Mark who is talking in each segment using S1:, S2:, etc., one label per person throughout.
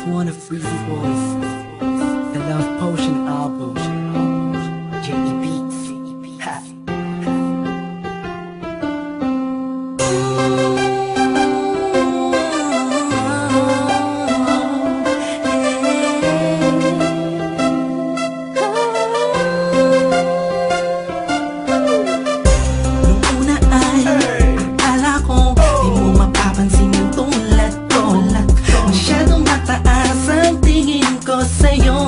S1: just wanna freeze your voice. The Love Potion album. J.E. Beats. Ha.
S2: Nung una ay akala ko di mo mapapansin yung tulad ko. Masyadong mataas ang tingin ko sa'yo.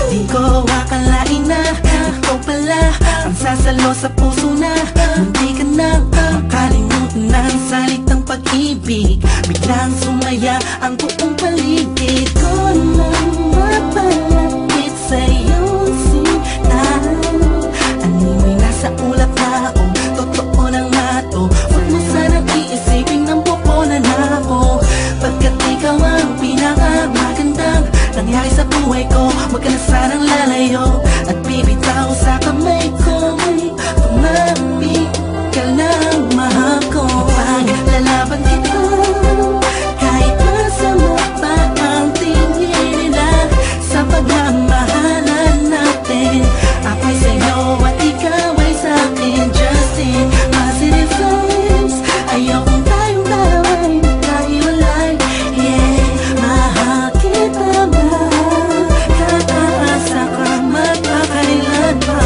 S2: Di ko akalain na ikaw pala ang sasalo sa puso na munti ka nang makalimutan ng salitang pag-ibig. Biglang sumaya ang buong paligid ko nang mapalapit sa'yo sinta. Animoy nasa ulap na ako, totoo lang na to. Huwag mo sanang iisipin ng pupunan ako, pagkat ikaw ang pinakamagandang nangyari sa buhay ko. Huwag ka na sanang lalayo at bibitaw sa kamay ko. Tumapit ka lang, mahal ko. Paglalaban kita kahit masama pa ang tingin nila sa pagmamahalan natin. Ako'y sa'yo at ikaw ay sa'kin. Just in positive vibes, ayokong tayong dalawa'y magkahiwalay. Yeah, mahal kita ba? Kataasa ka magpakailan pa.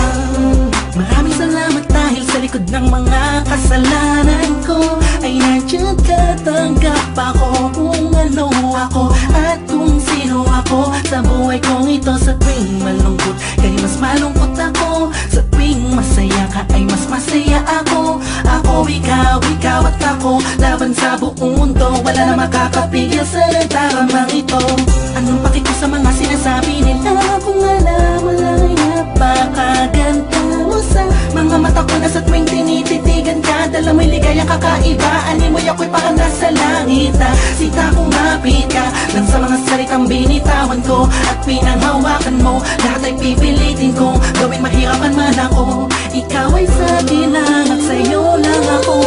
S2: Maraming salamat dahil sa likod ng mga kasalanan ko ay nandiyan ka, tanggap ako kung ano ako at kung sino ako sa buhay kong ito. Sa tuwing malungkot kay mas malungkot ako, sa tuwing masaya ka ay mas masaya ako. Ako, ikaw at ako, laban sa buong mundo. Wala na makakapigil sa nagdaramang ito. Anong paki ko sa mga sinasabi nila kung alam mo lang ay napakaganda mo sa mga mata ko na sa tuwing tinititigan ka. Dala mo'y ligayang kakaiba, animoy ako'y parang nasa langit na sita kumapit ka lang sa mga salitang binitawan ko at pinanghawakan mo. Lahat ay pipilitin kong gawin mahirapan man ako. Ikaw ay sa akin lang at sa'yo lang ako.